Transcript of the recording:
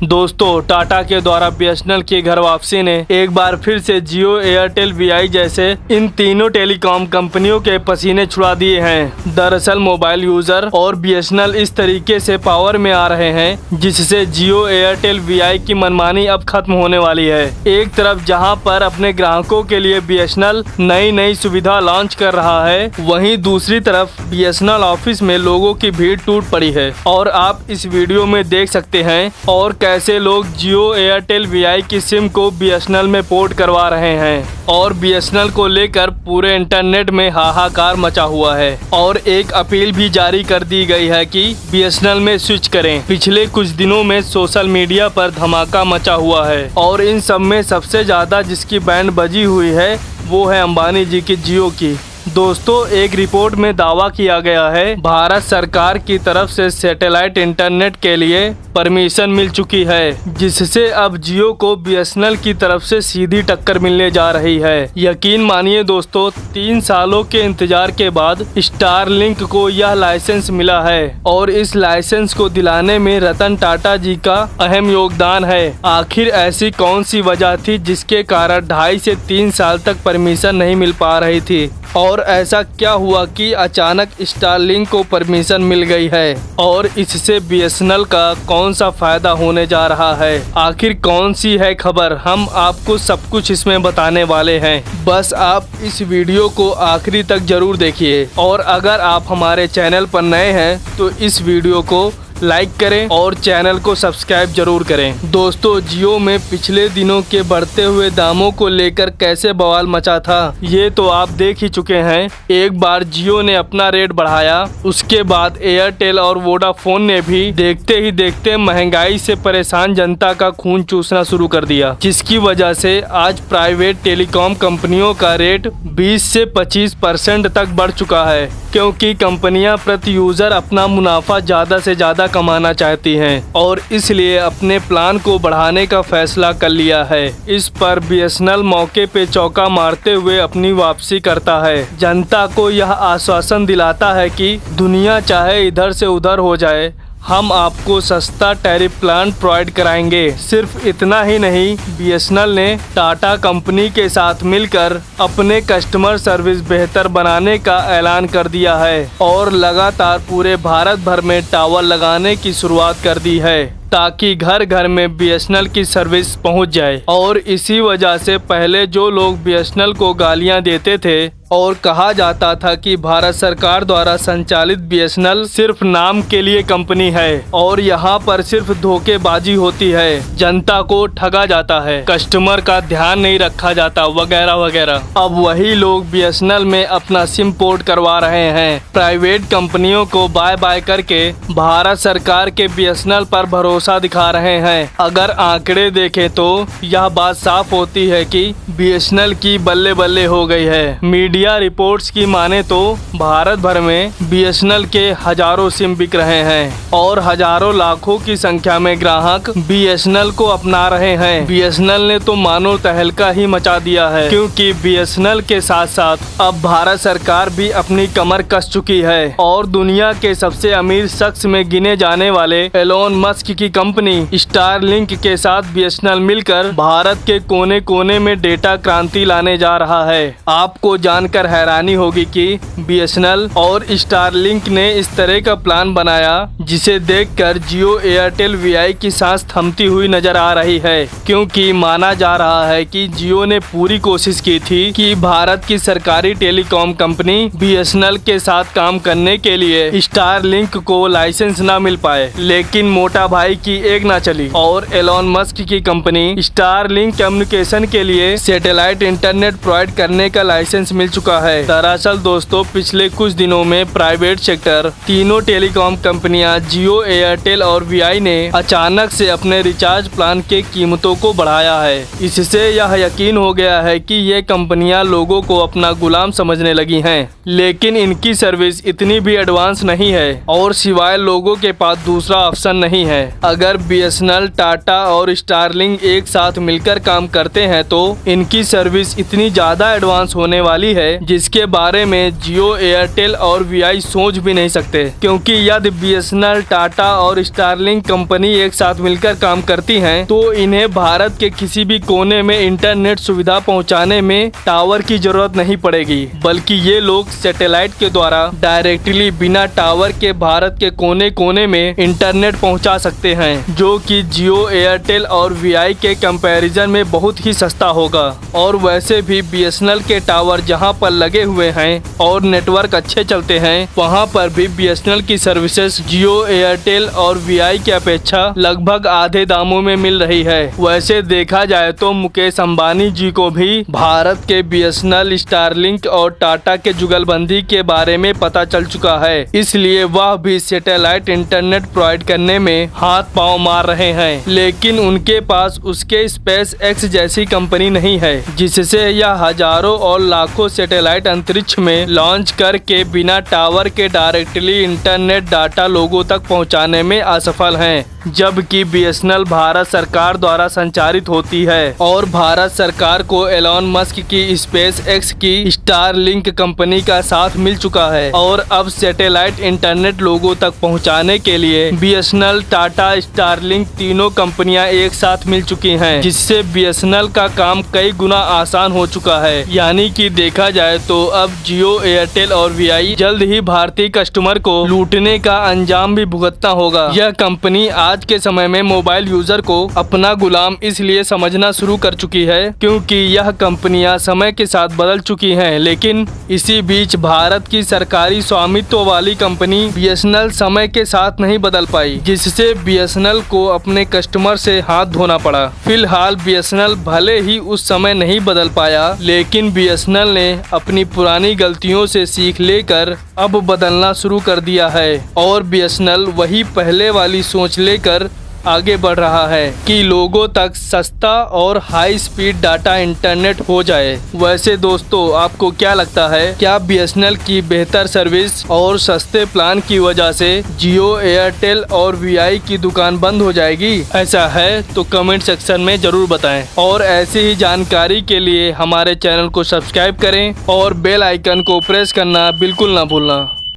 दोस्तों, टाटा के द्वारा बीएसएनएल की घर वापसी ने एक बार फिर से जियो, एयरटेल, वीआई जैसे इन तीनों टेलीकॉम कंपनियों के पसीने छुड़ा दिए हैं। दरअसल मोबाइल यूजर और बीएसएनएल इस तरीके से पावर में आ रहे हैं जिससे जियो, एयरटेल, वीआई की मनमानी अब खत्म होने वाली है। एक तरफ जहां पर अपने ग्राहकों के लिए बीएसएनएल नई सुविधा लॉन्च कर रहा है, वहीं दूसरी तरफ बीएसएनएल ऑफिस में लोगों की भीड़ टूट पड़ी है। और आप इस वीडियो में देख सकते हैं और कैसे लोग जियो, एयरटेल, वीआई की सिम को बीएसएनएल में पोर्ट करवा रहे हैं। और बीएसएनएल को लेकर पूरे इंटरनेट में हाहाकार मचा हुआ है और एक अपील भी जारी कर दी गई है कि बीएसएनएल में स्विच करें। पिछले कुछ दिनों में सोशल मीडिया पर धमाका मचा हुआ है और इन सब में सबसे ज्यादा जिसकी बैंड बजी हुई है वो है अंबानी जी की जियो की। दोस्तों, एक रिपोर्ट में दावा किया गया है भारत सरकार की तरफ से सैटेलाइट इंटरनेट के लिए परमिशन मिल चुकी है, जिससे अब जियो को बीएसएनएल की तरफ से सीधी टक्कर मिलने जा रही है। यकीन मानिए दोस्तों, 3 सालों के इंतजार के बाद स्टारलिंक को यह लाइसेंस मिला है और इस लाइसेंस को दिलाने में रतन टाटा जी का अहम योगदान है। आखिर ऐसी कौन सी वजह थी जिसके कारण 2.5 से 3 साल तक परमिशन नहीं मिल पा रही थी और ऐसा क्या हुआ कि अचानक स्टारलिंक को परमिशन मिल गई है और इससे बीएसएनएल का कौन सा फायदा होने जा रहा है? आखिर कौन सी है खबर? हम आपको सब कुछ इसमें बताने वाले हैं। बस आप इस वीडियो को आखिरी तक जरूर देखिए और अगर आप हमारे चैनल पर नए हैं तो इस वीडियो को लाइक करें और चैनल को सब्सक्राइब जरूर करें। दोस्तों, जियो में पिछले दिनों के बढ़ते हुए दामों को लेकर कैसे बवाल मचा था ये तो आप देख ही चुके हैं। एक बार जियो ने अपना रेट बढ़ाया, उसके बाद एयरटेल और वोडाफोन ने भी देखते ही देखते महंगाई से परेशान जनता का खून चूसना शुरू कर दिया, जिसकी वजह से आज प्राइवेट टेलीकॉम कंपनियों का रेट 20 से 25% तक बढ़ चुका है, क्योंकि कंपनियां प्रति यूजर अपना मुनाफा ज्यादा से ज्यादा कमाना चाहती हैं और इसलिए अपने प्लान को बढ़ाने का फैसला कर लिया है। इस पर बीएसएनएल मौके पे चौका मारते हुए अपनी वापसी करता है। जनता को यह आश्वासन दिलाता है कि दुनिया चाहे इधर से उधर हो जाए, हम आपको सस्ता टैरिफ प्लान प्रोवाइड कराएंगे। सिर्फ इतना ही नहीं, बीएसएनएल ने टाटा कंपनी के साथ मिलकर अपने कस्टमर सर्विस बेहतर बनाने का ऐलान कर दिया है और लगातार पूरे भारत भर में टावर लगाने की शुरुआत कर दी है ताकि घर घर में बीएसएनएल की सर्विस पहुंच जाए। और इसी वजह से पहले जो लोग बीएसएनएल को गालियां देते थे और कहा जाता था कि भारत सरकार द्वारा संचालित बीएसएनएल सिर्फ नाम के लिए कंपनी है और यहाँ पर सिर्फ धोखेबाजी होती है, जनता को ठगा जाता है, कस्टमर का ध्यान नहीं रखा जाता वगैरह वगैरह, अब वही लोग बीएसएनएल में अपना सिम पोर्ट करवा रहे हैं। प्राइवेट कंपनियों को बाय बाय करके भारत सरकार के बीएसएनएल पर भरोसा दिखा रहे हैं। अगर आंकड़े देखें तो यह बात साफ होती है कि बीएसएनएल की बल्ले बल्ले हो गई है। मीडिया रिपोर्ट्स की माने तो भारत भर में बीएसएनएल के हजारों सिम बिक रहे हैं और हजारों लाखों की संख्या में ग्राहक बीएसएनएल को अपना रहे हैं। बीएसएनएल ने तो मानो तहलका ही मचा दिया है, क्योंकि बीएसएनएल के साथ साथ अब भारत सरकार भी अपनी कमर कस चुकी है और दुनिया के सबसे अमीर शख्स में गिने जाने वाले एलोन मस्क की कंपनी स्टारलिंक के साथ बीएसएनएल मिलकर भारत के कोने कोने में डेटा क्रांति लाने जा रहा है। आपको जानकर हैरानी होगी कि बीएसएनएल और स्टारलिंक ने इस तरह का प्लान बनाया जिसे देखकर जियो, एयरटेल, वीआई की सांस थमती हुई नजर आ रही है, क्योंकि माना जा रहा है कि जियो ने पूरी कोशिश की थी कि भारत की सरकारी टेलीकॉम कंपनी बीएसएनएल के साथ काम करने के लिए स्टारलिंक को लाइसेंस न मिल पाए, लेकिन मोटा भाई की एक ना चली और एलोन मस्क की कंपनी स्टारलिंक कम्युनिकेशन के लिए सैटेलाइट इंटरनेट प्रोवाइड करने का लाइसेंस मिल चुका है। दरअसल दोस्तों, पिछले कुछ दिनों में प्राइवेट सेक्टर तीनों टेलीकॉम कंपनियां जियो, एयरटेल और वीआई ने अचानक से अपने रिचार्ज प्लान के कीमतों को बढ़ाया है। इससे यह यकीन हो गया है कि ये कंपनियां लोगों को अपना गुलाम समझने लगी हैं, लेकिन इनकी सर्विस इतनी भी एडवांस नहीं है और सिवाय लोगों के पास दूसरा ऑप्शन नहीं है। अगर बीएसएनएल, टाटा और स्टारलिंक एक साथ मिलकर काम करते हैं तो इनकी सर्विस इतनी ज्यादा एडवांस होने वाली है जिसके बारे में जियो, एयरटेल और वीआई सोच भी नहीं सकते, क्योंकि यदि बीएसएनएल, टाटा और स्टारलिंक कंपनी एक साथ मिलकर काम करती हैं, तो इन्हें भारत के किसी भी कोने में इंटरनेट सुविधा पहुंचाने में टावर की जरूरत नहीं पड़ेगी, बल्कि ये लोग सैटेलाइट के द्वारा डायरेक्टली बिना टावर के भारत के कोने कोने में इंटरनेट पहुंचा सकते हैं, जो कि जियो, एयरटेल और वीआई के कंपैरिजन में बहुत ही सस्ता होगा। और वैसे भी बीएसएनएल के टावर जहां पर लगे हुए हैं और नेटवर्क अच्छे चलते हैं, वहां पर भी बीएसएनएल की सर्विसेज जियो, एयरटेल और वीआई की अपेक्षा लगभग आधे दामों में मिल रही है। वैसे देखा जाए तो मुकेश अंबानी जी को भी भारत के बीएसएनएल, स्टारलिंक और टाटा के जुगलबंदी के बारे में पता चल चुका है, इसलिए वह भी सैटेलाइट इंटरनेट प्रोवाइड करने में हाथ पांव मार रहे हैं। लेकिन उनके पास उसके स्पेस एक्स जैसी कंपनी नहीं है, जिससे यह हजारों और लाखों सैटेलाइट अंतरिक्ष में लॉन्च करके बिना टावर के डायरेक्टली इंटरनेट डाटा लोगों तक पहुंचाने में असफल हैं। जबकि बीएसएनएल भारत सरकार द्वारा संचालित होती है और भारत सरकार को एलॉन मस्क की स्पेस एक्स की स्टारलिंक कंपनी का साथ मिल चुका है और अब सैटेलाइट इंटरनेट लोगों तक पहुंचाने के लिए बीएसएनएल, टाटा, स्टारलिंक तीनों कंपनियां एक साथ मिल चुकी हैं, जिससे बीएसएनएल का काम कई गुना आसान हो चुका है। यानी कि देखा जाए तो अब जियो, एयरटेल और वीआई जल्द ही भारतीय कस्टमर को लूटने का अंजाम भी भुगतना होगा। यह कंपनी आज के समय में मोबाइल यूजर को अपना गुलाम इसलिए समझना शुरू कर चुकी है, क्योंकि यह कंपनियां समय के साथ बदल चुकी हैं। लेकिन इसी बीच भारत की सरकारी स्वामित्व वाली कंपनी बीएसएनएल समय के साथ नहीं बदल पाई, जिससे बीएसएनएल को अपने कस्टमर से हाथ धोना पड़ा। फिलहाल बीएसएनएल भले ही उस समय नहीं बदल पाया, लेकिन बीएसएनएल ने अपनी पुरानी गलतियों से सीख लेकर अब बदलना शुरू कर दिया है और बीएसएनएल वही पहले वाली सोच लेकर आगे बढ़ रहा है कि लोगों तक सस्ता और हाई स्पीड डाटा इंटरनेट हो जाए। वैसे दोस्तों, आपको क्या लगता है, क्या बीएसएनएल की बेहतर सर्विस और सस्ते प्लान की वजह से जियो, एयरटेल और वीआई की दुकान बंद हो जाएगी? ऐसा है तो कमेंट सेक्शन में जरूर बताएं और ऐसी ही जानकारी के लिए हमारे चैनल को सब्सक्राइब करें और बेल आइकन को प्रेस करना बिल्कुल ना भूलना।